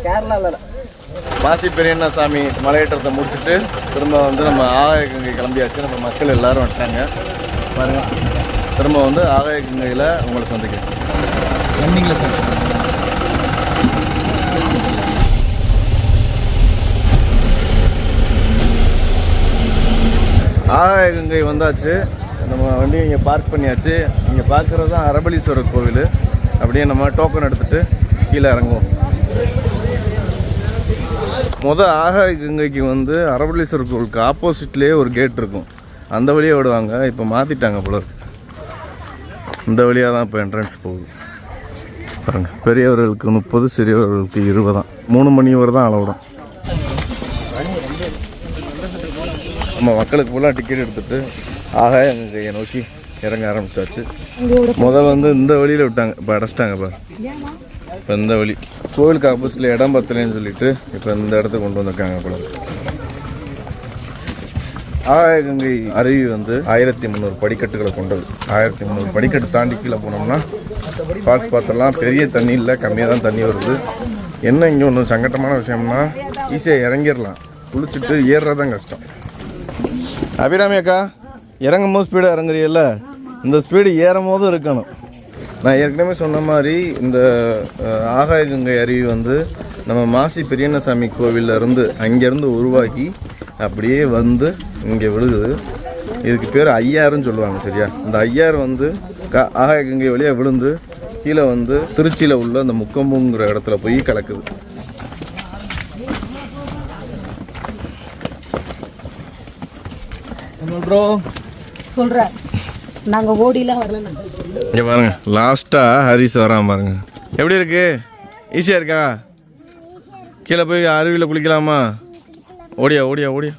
கேரளாவில் மாசி பெரியண்ணசாமி மலையேற்றத்தை முடிச்சுட்டு திரும்ப வந்து நம்ம ஆகாயகங்கை கிளம்பியாச்சு. நம்ம மக்கள் எல்லாரும் வந்துட்டாங்க பாருங்க. திரும்ப வந்து ஆகாயகங்கையில் உங்களை சந்திக்கிறேன். ரன்னிங்கில் சார் ஆகாயகங்கை வந்தாச்சு. நம்ம வண்டி இங்கே பார்க் பண்ணியாச்சு. இங்கே பார்க்குறது தான் அரபலீஸ்வரர் கோவில். அப்படியே நம்ம டோக்கன் எடுத்துகிட்டு கீழே இறங்குவோம். ஆகாயகங்கைக்கு வந்து அரபலீஸ்வரர் கோவிலுக்கு ஆப்போசிட்லேயே ஒரு கேட் இருக்கும். அந்த வழியாக விடுவாங்க. இப்போ மாற்றிட்டாங்க போல இருக்கு. இந்த வழியாக தான் இப்போ என்ட்ரன்ஸ் போகுது பாருங்கள். பெரியவர்களுக்கு 30, சிறியவர்களுக்கு 20 தான். 3 மணி வரை தான் அளவிடும். நம்ம மக்களுக்கு ஃபுல்லாக டிக்கெட் எடுத்துகிட்டு ஆகாயகங்கையை நோக்கி இறங்க ஆரம்பித்தாச்சு. வந்து இந்த வழியில் விட்டாங்க, இப்போ அடைச்சிட்டாங்க பாரு. இப்போ இந்த வழி கோவிலுக்கு ஆப்போசிட்டில் இடம் பத்தலைன்னு சொல்லிட்டு இப்போ இந்த இடத்த கொண்டு வந்திருக்காங்க போல. ஆகாயகங்கை அருவி வந்து 1300 படிக்கட்டுகளை கொண்டது. 1300 படிக்கட்டு தாண்டி கீழே போனோம்னா ஃபால்ஸ் பார்த்தலாம். பெரிய தண்ணி இல்லை, கம்மியாக தான் தண்ணி வருது. என்ன இங்கே ஒன்று சங்கட்டமான விஷயம்னா, ஈஸியாக இறங்கிடலாம், குளிச்சுட்டு ஏறுறதான் கஷ்டம். அபிராமி அக்கா, இறங்கும் போது ஸ்பீடாக இறங்குறீல்ல, இந்த ஸ்பீடு ஏறும் போதும் இருக்கணும். நான் ஏற்கனவே சொன்ன மாதிரி இந்த ஆகாயகங்கை அருவி வந்து நம்ம மாசி பெரியண்ணசாமி கோவிலில் இருந்து அங்கேருந்து உருவாக்கி அப்படியே வந்து இங்கே விழுகுது. இதுக்கு பேர் ஐயாருன்னு சொல்லுவாங்க. சரியா? இந்த ஐயாறு வந்து ஆகாயகங்கை வழியாக விழுந்து கீழே வந்து திருச்சியில் உள்ள அந்த முக்கம்புங்கிற இடத்துல போய் கலக்குது. ப்ரோ சொல்கிறேன், நாங்கள் ஓடிலாம் வரல. இங்கே பாருங்க, லாஸ்ட்டாக ஹரிஸ் வரான் பாருங்க. எப்படி இருக்கு? ஈஸியாக இருக்கா? கீழே போய் அருவியில் குளிக்கலாமா? ஓடியா ஓடியா ஓடியா.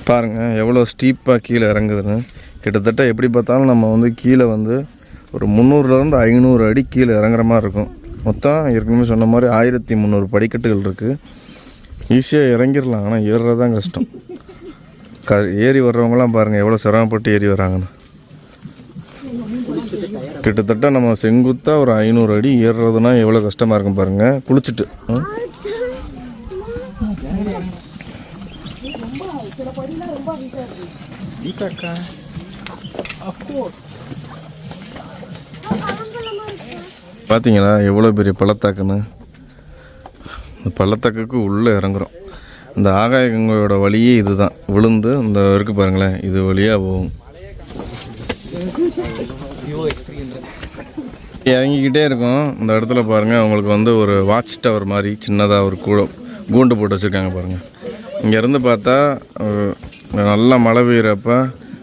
பாருங்க எவ்வளோ ஸ்டீப்பாக கீழே இறங்குதுன்னு. கிட்டத்தட்ட எப்படி பார்த்தாலும் நம்ம வந்து கீழே வந்து ஒரு 300லேருந்து 500 அடி கீழே இறங்குற மாதிரி இருக்கும். மொத்தம் ஏற்கனவே சொன்ன மாதிரி 1300 படிக்கட்டுகள் இருக்குது. ஈஸியாக இறங்கிடலாம், ஆனால் ஏறுறது தான் கஷ்டம். ஏறி வர்றவங்களாம் பாருங்கள் எவ்வளோ சிரமப்பட்டு ஏறி வராங்கன்னு. கிட்டத்தட்ட நம்ம செங்குத்தாக ஒரு 500 அடி ஏறுறதுனா எவ்வளோ கஷ்டமாக இருக்கும் பாருங்கள். குளிச்சுட்டு பார்த்தீங்களா எவ்வளோ பெரிய பள்ளத்தாக்குன்னு. இந்த பள்ளத்தாக்குக்கு உள்ளே இறங்குறோம். இந்த ஆகாயகங்கையோட வழியே இது தான். விழுந்து இந்த இருக்கு பாருங்களேன், இது வழியாக போகும். இறங்கிக்கிட்டே இருக்கும். இந்த இடத்துல பாருங்கள் அவங்களுக்கு வந்து ஒரு வாட்ச் டவர் மாதிரி சின்னதாக ஒரு கூண்டு போட்டு வச்சுருக்காங்க பாருங்கள். இங்கேருந்து பார்த்தா நல்லா மழை பெய்கிறப்ப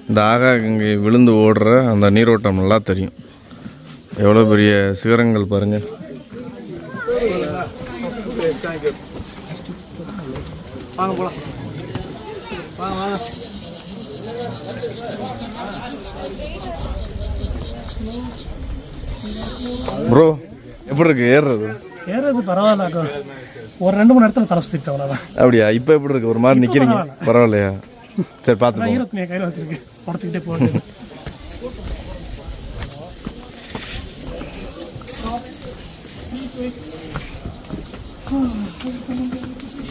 இந்த ஆகாயகங்கை விழுந்து ஓடுற அந்த நீரோட்டம் நல்லா தெரியும். எவ்வளோ பெரிய சிகரங்கள் பாருங்கள். வாங்க போலாம். வாங்க வாங்க. ப்ரோ எப்படி இருக்கு ஏறுறது? ஏறது பரவாயில்ல, ஒரு 2-3 இடத்துல தலை சுத்திச்சு அவ்வளோதான். அப்படியா? இப்போ எப்படி இருக்கு? ஒரு மாதிரி நிற்கிறீங்க, பரவாயில்லையா? சரி பார்த்து ஈரத்துணியை கையில் வச்சிருக்கு, உடச்சிக்கிட்டே போகுது.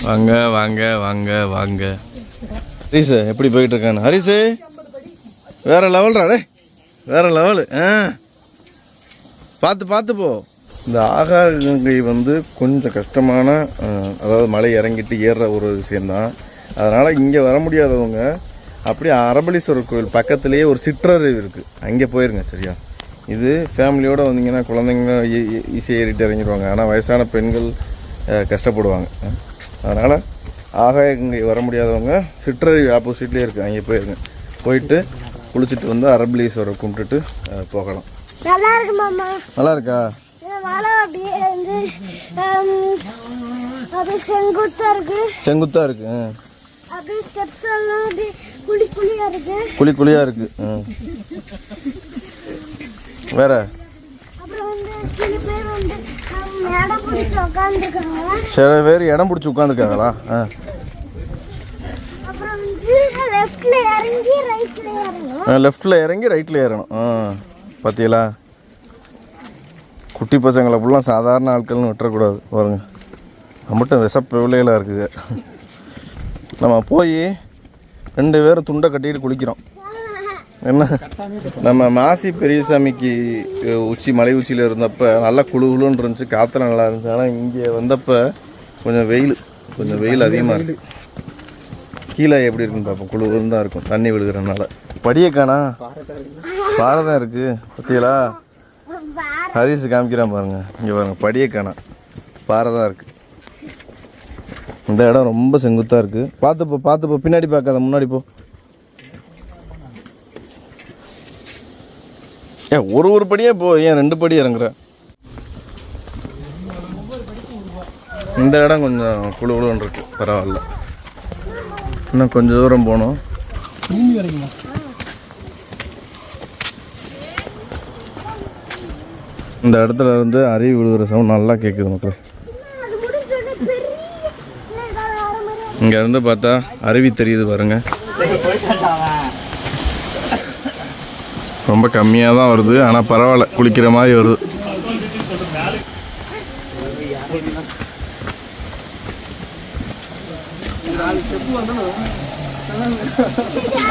வாங்க வாங்க வாங்க வாங்க. ஹரிசு எப்படி போயிட்டு இருக்கானு? ஹரிசு வேற லெவல்ரா, டே வேற லெவலு. பார்த்து பார்த்து போ. இந்த ஆகாகங்கை வந்து கொஞ்சம் கஷ்டமான, அதாவது மலை இறங்கிட்டு ஏறுற ஒரு விஷயந்தான். அதனால் இங்கே வர முடியாதவங்க அப்படியே அரபலீஸ்வரர் கோவில் பக்கத்துலேயே ஒரு சிற்றறிவு இருக்குது, அங்கே போயிருங்க. சரியா? இது ஃபேமிலியோடு வந்தீங்கன்னா குழந்தைங்க ஈஸியாக ஏறிட்டு இறங்கிடுவாங்க. ஆனால் வயசான பெண்கள் கஷ்டப்படுவாங்க. அதனால் ஆகாயங்கை வர முடியாதவங்க சிற்றறிவு ஆப்போசிட்லேயே இருக்குது, அங்கே போயிருங்க. போயிட்டு குளிச்சுட்டு வந்து அரபலீஸ்வரரை கும்பிட்டுட்டு போகலாம். நல்லா இருக்கு மாமா. நல்லா இருக்கா? மலை அப்படியே வந்து அது செங்குத்தா இருக்கு. செங்குத்தா இருக்கு. அப்படியே ஸ்டெப்ஸ் எல்லாம் அப்படியே குழி குழியா இருக்கு. குழி குழியா இருக்கு. வேற அப்புறம் வந்து சில பேர் வந்து இடம் பிடிச்சி உட்காந்துருக்காங்க. சில பேர் இடம் பிடிச்சி உட்காந்துருக்காங்களா? அப்புறம் வந்து லெஃப்ட்ல இறங்கி ரைட்ல ஏறணும். லெஃப்டில் இறங்கி ரைட்டில் ஏறணும். பார்த்தீங்களா? குட்டி பசங்களை ஃபுல்லாக சாதாரண ஆட்கள்னு விட்டுறக்கூடாது. பாருங்க, நம்மகிட்ட விஷப்பிள்ளைகளாக இருக்குது. நம்ம போய் 2 பேரும் துண்டை கட்டிட்டு குளிக்கிறோம். என்ன, நம்ம மாசி பெரியசாமிக்கு மலை உச்சியில் இருந்தப்போ நல்லா குழுன்னு இருந்துச்சு, காற்றுல நல்லா இருந்துச்சு. ஆனால் இங்கே வந்தப்போ கொஞ்சம் வெயில் அதிகமாக இருக்குது. கீழே எப்படி இருக்குன்னு பார்ப்போம். குழுன்னு தான் இருக்கும், தண்ணி விழுகிறனால. படியை காணா, பாறை தான் இருக்குது. பார்த்தீங்களா? ஹரிசு காமிக்கிறான் பாருங்க, இங்கே பாருங்க, படியை காணா, பாறை தான் இருக்குது. இந்த இடம் ரொம்ப செங்குத்தாக இருக்குது. பார்த்துப்போ, பின்னாடி பார்க்காத, முன்னாடி போ. ஏன் ஒரு படியே போ, ஏன் 2 படி இறங்குற? இந்த இடம் கொஞ்சம் குழுன்னு இருக்கு, பரவாயில்ல. இன்னும் கொஞ்சம் தூரம் போகணும். இந்த இடத்துல இருந்து அருவி விழுகிற சவுண்ட் நல்லா கேட்குது மக்கள். இங்கே இருந்து பார்த்தா அருவி தெரியுது பாருங்க. ரொம்ப கம்மியாக தான் வருது, ஆனால் பரவாயில்ல, குளிக்கிற மாதிரி வருது.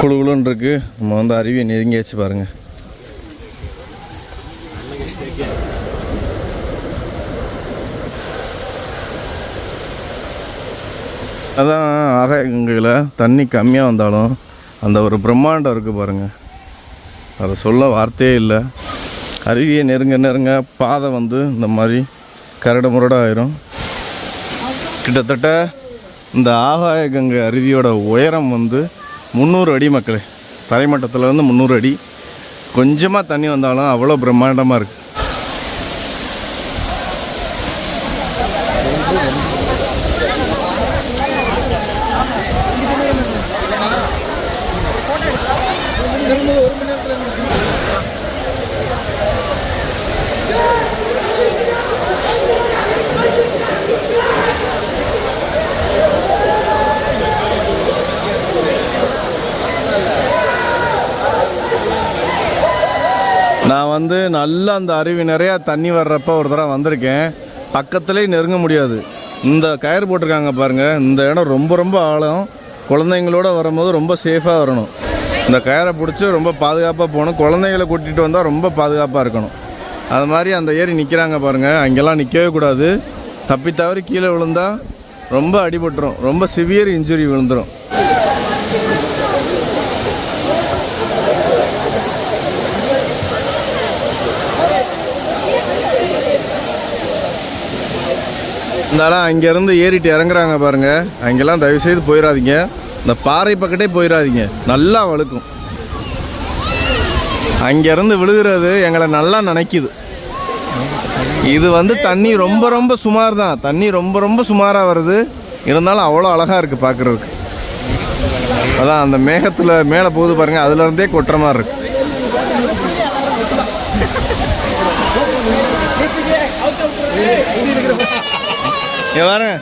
குழுன்னு இருக்கு. நம்ம வந்து அருவியை நெருங்கியாச்சு பாருங்க. அதான் ஆகாயங்களையில் தண்ணி கம்மியாக வந்தாலும் அந்த ஒரு பிரம்மாண்டம் இருக்குது பாருங்கள், அதை சொல்ல வார்த்தையே இல்லை. அருவியை நெருங்க பாதை வந்து இந்த மாதிரி கரடு முரடாக ஆயிரும். கிட்டத்தட்ட இந்த ஆகாயகங்கை அருவியோட உயரம் வந்து 300 அடி மக்களே. தரைமட்டத்தில் வந்து 300 அடி. கொஞ்சமாக தண்ணி வந்தாலும் அவ்வளோ பிரம்மாண்டமாக இருக்குது. நான் வந்து நல்லா அந்த அருவி நிறையா தண்ணி வர்றப்ப ஒரு தடவை வந்திருக்கேன். பக்கத்துலேயே நெருங்க முடியாது. இந்த கயிறு போட்டிருக்காங்க பாருங்கள், இந்த இடம் ரொம்ப ஆழம். குழந்தைங்களோட வரும்போது ரொம்ப சேஃபாக வரணும். இந்த கயிறை பிடிச்சி ரொம்ப பாதுகாப்பாக போகணும். குழந்தைங்களை கூட்டிகிட்டு வந்தால் ரொம்ப பாதுகாப்பாக இருக்கணும். அது மாதிரி அந்த ஏறி நிற்கிறாங்க பாருங்கள், அங்கெல்லாம் நிற்கவே கூடாது. தப்பி தவறி கீழே விழுந்தால் ரொம்ப அடிபட்டுரும், ரொம்ப சிவியர் இன்ஜுரி விழுந்துடும். இருந்தாலும் அங்கேருந்து ஏறிட்டு இறங்குறாங்க பாருங்கள், அங்கெல்லாம் தயவுசெய்து போயிடாதீங்க. இந்த பாறை பக்கத்தே போயிடாதீங்க, நல்லா வழுக்கும். அங்கேருந்து விழுகிறது எங்களை நல்லா நினைக்குது. இது வந்து தண்ணி ரொம்ப சுமார் தான், தண்ணி ரொம்ப சுமாராக வருது. இருந்தாலும் அவ்வளோ அழகாக இருக்குது பார்க்குறதுக்கு. அதான் அந்த மேகத்தில் மேலே போகுது பாருங்கள், அதுலேருந்தே கொட்டுற மாதிரி இருக்கு. இங்கே பாருங்க,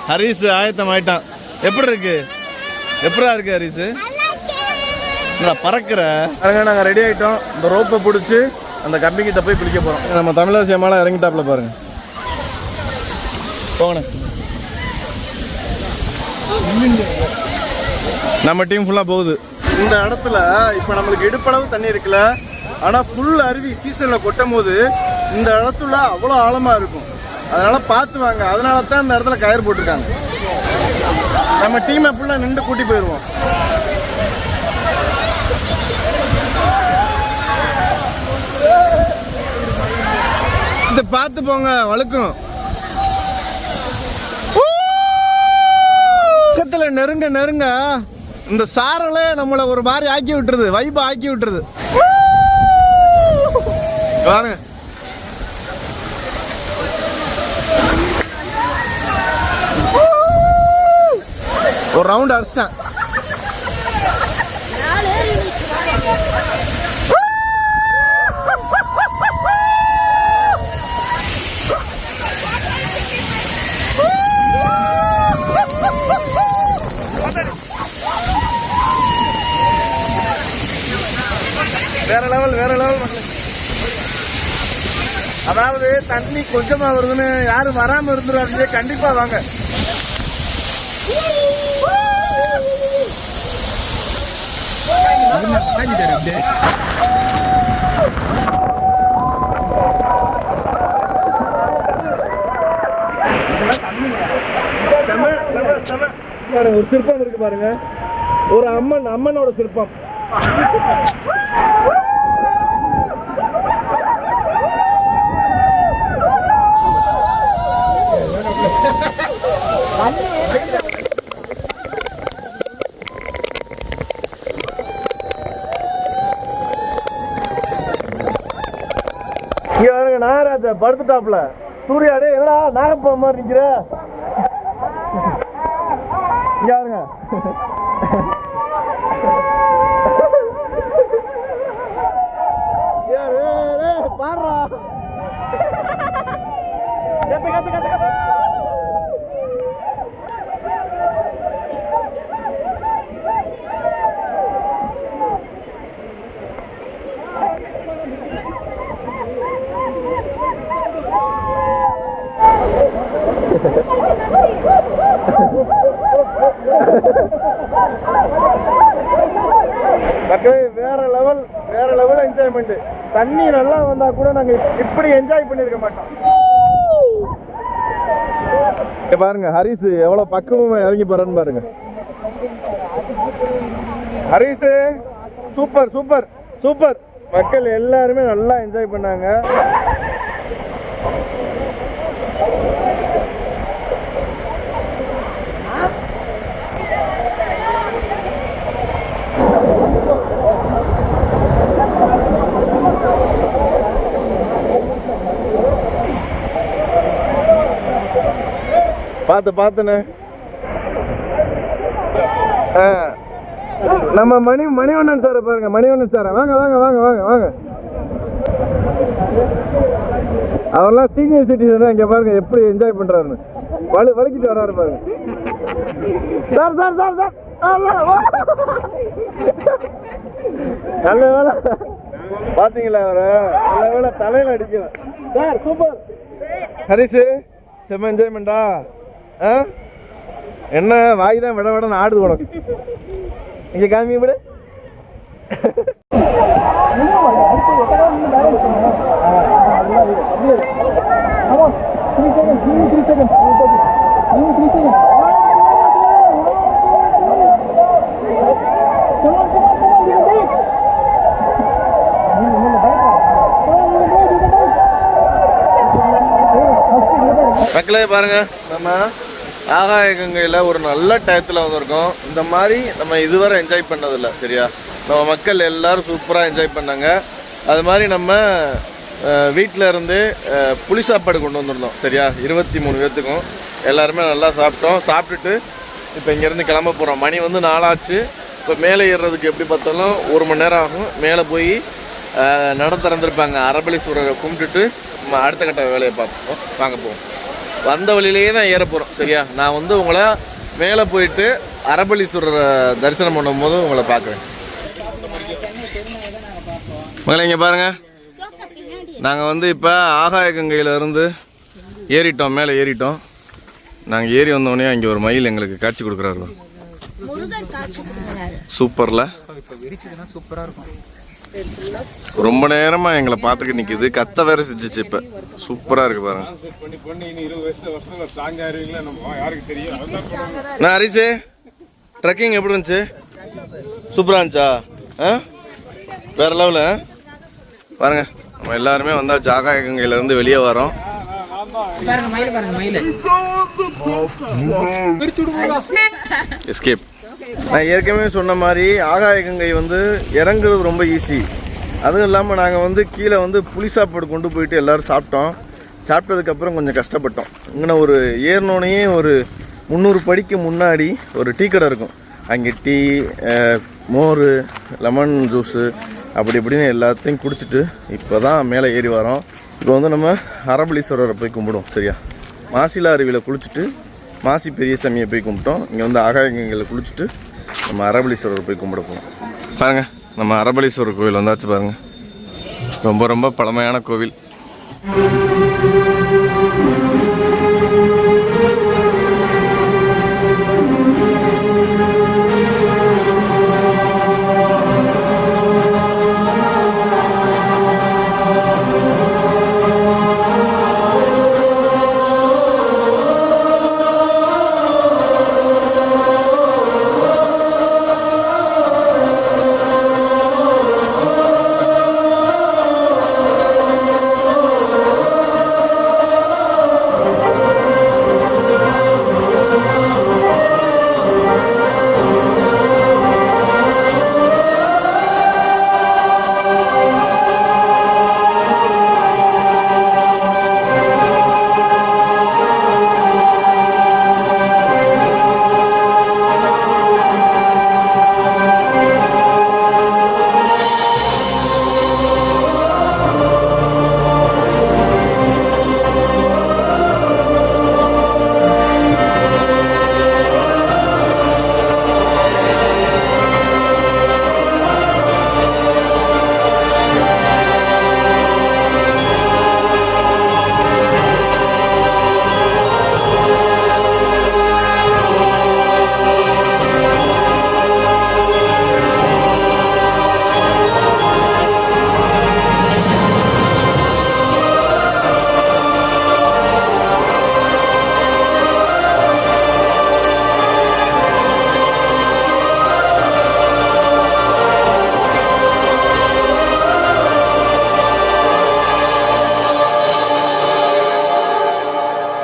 ஹரிஸ் ஆயத்தம் ஆயிட்டான். எப்படி இருக்கு? எப்படா இருக்கு ஹரிஸ்? பறக்கிற பாருங்க. நாங்கள் ரெடி ஆகிட்டோம். இந்த ரோப்பை பிடிச்சி அந்த கம்பிக்கிட்ட போய் பிடிக்க போகிறோம். நம்ம தமிழரசி அம்மாலாம் இறங்கிட்டாப்புல பாருங்க. போங்கண்ணே. நம்ம டீம் ஃபுல்லாக போகுது. இந்த இடத்துல இப்போ நம்மளுக்கு இடுப்பளவு தண்ணி இருக்குல்ல, ஆனால் ஃபுல் அருவி சீசனில் கொட்டும் போது இந்த இடத்துல அவ்வளோ ஆழமாக இருக்கும். அதனால் பார்த்து வாங்க. அதனால தான் இந்த இடத்துல கயிறு போட்டிருக்காங்க. நம்ம டீமை ஃபுல்லாக நின்று கூட்டி போயிடுவோம். இதை பார்த்து போங்க, வழுக்கும். பக்கத்துல நெருங்க நெருங்க இந்த சாரலே நம்மளை ஒரு மாதிரி ஆக்கி விட்டுருது, வைப ஆக்கி விட்டுருது. பாருங்க, ஒரு ரவுண்ட் அடிச்சிட்டேன். வேற லெவல், வேற லெவல் மக்களே. அதாவது தண்ணி கொஞ்சமா வருதுன்னு யாரும் வராம இருந்துடாதீங்க, கண்டிப்பா வாங்க. ஒரு சிற்பம் இருக்கு பாருங்க, ஒரு அம்மனோட சிற்பம். நாகராஜா படுத்துட்டாப்ல. சூர்யாடே என்னடா நாகப்பா மாதிரி நிக்கிற? யாருங்க பாடுறா வேற லெவல், வேற லெவல் என்ஜாய்மெண்ட். தண்ணி நல்லா வந்தா கூட நாங்க இப்படி என்ஜாய் பண்ணிருக்க மாட்டோம். பாருங்க ஹரிஸ் எவ்வளவு பக்குவமா இறங்கி போறன்னு பாருங்க. Harish super super super. மக்கள் எல்லாருமே நல்லா என்ஜாய் பண்ணாங்க. பார்த்துன்னு நம்ம மணிவண்ணன் சார் பாருங்க. மணிவண்ணன் சார் வாங்க வாங்க வாங்க வாங்க வாங்க. அவரெல்லாம் சீனியர் சிட்டிசன். இங்க பாருங்க எப்படி என்ஜாய் பண்றாருன்னு. வலிக்கிட்டு வர்றாரு பாருங்க. சார் சார் சார் சார் நல்ல வேலை பாத்தீங்களா? அவரு நல்ல வேலை தலையில அடிக்கல சார். சூப்பர் ஹரிஸ், செம்ம என்ஜாய்மெண்டா? என்ன வாய் தான் விட விட ஆடுது உனக்கு. இங்க காமி விடு. மக்களே பாருங்க, நம்ம ஆகாய கங்கையில் ஒரு நல்ல டயத்தில் வந்திருக்கோம். இந்த மாதிரி நம்ம இதுவரை என்ஜாய் பண்ணதில்லை. சரியா, நம்ம மக்கள் எல்லாரும் சூப்பராக என்ஜாய் பண்ணாங்க. அது மாதிரி நம்ம வீட்டில் இருந்து புளி சாப்பாடு கொண்டு வந்திருந்தோம். சரியா, 23 பேர்த்துக்கும். எல்லாருமே நல்லா சாப்பிட்டோம். சாப்பிட்டுட்டு இப்போ இங்கேருந்து கிளம்ப போகிறோம். மணி வந்து 4 ஆச்சு. இப்போ மேலே ஏறுறதுக்கு எப்படி பார்த்தாலும் 1 மணி நேரம் ஆகும். மேலே போய் நட திறந்துருப்பாங்க, அரபலீஸ்வரரை கும்பிட்டுட்டு நம்ம அடுத்த கட்ட வேலையை பார்ப்போம். வாங்க போவோம். வந்த வழியிலேயே தான் ஏற போகிறோம். சரியா? நான் வந்து உங்களை மேலே போயிட்டு அரபலீஸ்வரரை தரிசனம் பண்ணும்போது உங்களை பார்க்குறேன். மகளே இங்கே பாருங்கள், நாங்கள் வந்து இப்போ ஆகாய கங்கையிலேருந்து ஏறிட்டோம், மேலே ஏறிட்டோம். நாங்கள் ஏறி வந்தோடனே அங்கே ஒரு மயில் எங்களுக்கு காட்சி கொடுக்குறாரு. சூப்பரில் ரொம்ப நேரமாக எங்களை பார்த்துக்கிட்டு நிற்கிது. கத்த வேற செஞ்சிச்சு. இப்போ சூப்பராக இருக்குது பாருங்க. நான் ஹரிசே, ட்ரெக்கிங் எப்படி இருந்துச்சு? சூப்பராக இருந்துச்சா? வேறு லெவலில் பாருங்க. நம்ம எல்லாருமே வந்தால் ஆகாய கங்கையிலேருந்து வெளியே வரோம். எஸ்கேப். நான் ஏற்கனவே சொன்ன மாதிரி ஆகாய கங்கை வந்து இறங்குறது ரொம்ப ஈஸி. அதுவும் இல்லாமல் நாங்கள் வந்து கீழே வந்து புளி சாப்பாடு கொண்டு போயிட்டு எல்லோரும் சாப்பிட்டோம். சாப்பிட்டதுக்கப்புறம் கொஞ்சம் கஷ்டப்பட்டோம். இங்கே ஒரு ஏறினோடனே ஒரு 300 படிக்கு முன்னாடி ஒரு டீ கடை இருக்கும். அங்கே டீ, மோர், லெமன் ஜூஸு அப்படி இப்படின்னு எல்லாத்தையும் குடிச்சிட்டு இப்போ தான் மேலே ஏறி வரோம். இப்போ வந்து நம்ம அரபலீஸ்வரரை போய் கும்பிடுவோம். சரியா? மாசிலா அருவியில் குளிச்சுட்டு மாசி பெரிய சாமியை போய் கும்பிட்டோம். இங்கே வந்து ஆகாயங்களில் குளிச்சுட்டு நம்ம அரபலீஸ்வரரை போய் கும்பிட போகிறோம். பாருங்கள், நம்ம அரபலீஸ்வரர் கோவில் வந்தாச்சு பாருங்கள். ரொம்ப ரொம்ப பழமையான கோவில்.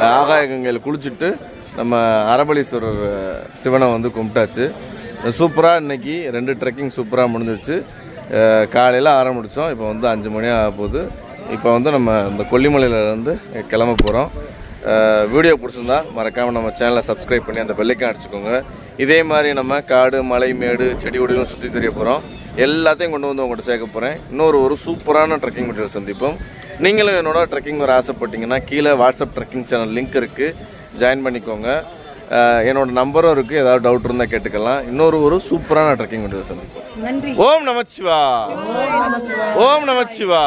ஆகாய கங்கையில் குளிச்சுட்டு நம்ம அரபலீஸ்வரர் சிவனை வந்து கும்பிட்டாச்சு. சூப்பராக இன்றைக்கி 2 ட்ரெக்கிங் சூப்பராக முடிஞ்சிருச்சு. காலையில் ஆரம்பித்தோம். இப்போ வந்து 5 மணி ஆக போகுது. இப்போ வந்து நம்ம இந்த கொல்லிமலையிலேருந்து கிளம்ப போகிறோம். வீடியோ பிடிச்சிருந்தா மறக்காமல் நம்ம சேனலை சப்ஸ்கிரைப் பண்ணி அந்த பெல்லைக்கான் அடிச்சுக்கோங்க. இதே மாதிரி நம்ம காடு, மலை, மேடு, செடி கொடிகளும் சுற்றி தெரிய போகிறோம். எல்லாத்தையும் கொண்டு வந்து உங்கள்கிட்ட சேர்க்க போகிறேன். இன்னொரு சூப்பரான ட்ரெக்கிங் மெட்டீரியல் சந்திப்போம். நீங்களும் என்னோட ட்ரெக்கிங் வர ஆசைப்பட்டீங்கன்னா கீழே வாட்ஸ்அப் ட்ரெக்கிங் சேனல் லிங்க் இருக்குது, ஜாயின் பண்ணிக்கோங்க. என்னோட நம்பரும் இருக்குது, ஏதாவது டவுட் இருந்தால் கேட்டுக்கலாம். இன்னொரு சூப்பரான ட்ரெக்கிங் மெட்டீரியல் சந்திப்போம். ஓம் நமச்சிவா, ஓம் நமச்சிவா.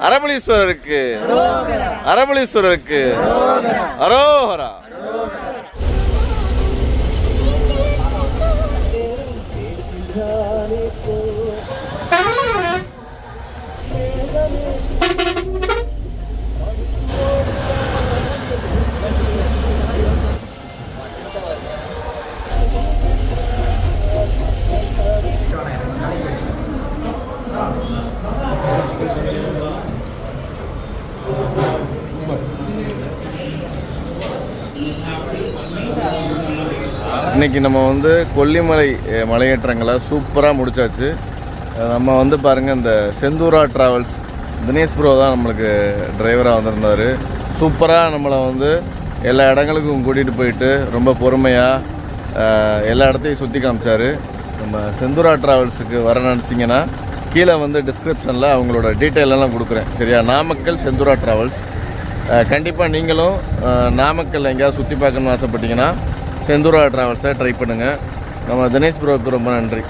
அரபலீஸ்வரருக்கு, அரபலீஸ்வரருக்கு அரோஹரா. இன்றைக்கி நம்ம வந்து கொல்லிமலை மலையேற்றங்களை சூப்பராக முடிச்சாச்சு. நம்ம வந்து பாருங்கள், இந்த செந்தூரா ட்ராவல்ஸ் தினேஷ் ப்ரோ தான் நம்மளுக்கு டிரைவராக வந்திருந்தார். சூப்பராக நம்மளை வந்து எல்லா இடங்களுக்கும் கூட்டிகிட்டு போயிட்டு ரொம்ப பொறுமையாக எல்லா இடத்தையும் சுற்றி காமிச்சார். நம்ம செந்தூரா ட்ராவல்ஸுக்கு வர நினச்சிங்கன்னா கீழே வந்து டிஸ்கிரிப்ஷனில் அவங்களோட டீட்டெயிலெல்லாம் கொடுக்குறேன். சரியா? நாமக்கல் செந்தூரா ட்ராவல்ஸ். கண்டிப்பாக நீங்களும் நாமக்கல் எங்கேயாவது சுற்றி பார்க்கணுன்னு ஆசைப்பட்டீங்கன்னா செந்தூரா ட்ராவல்ஸை ட்ரை பண்ணுங்கள். நம்ம தினேஷ் ப்ரோவுக்கு ரொம்ப நன்றி.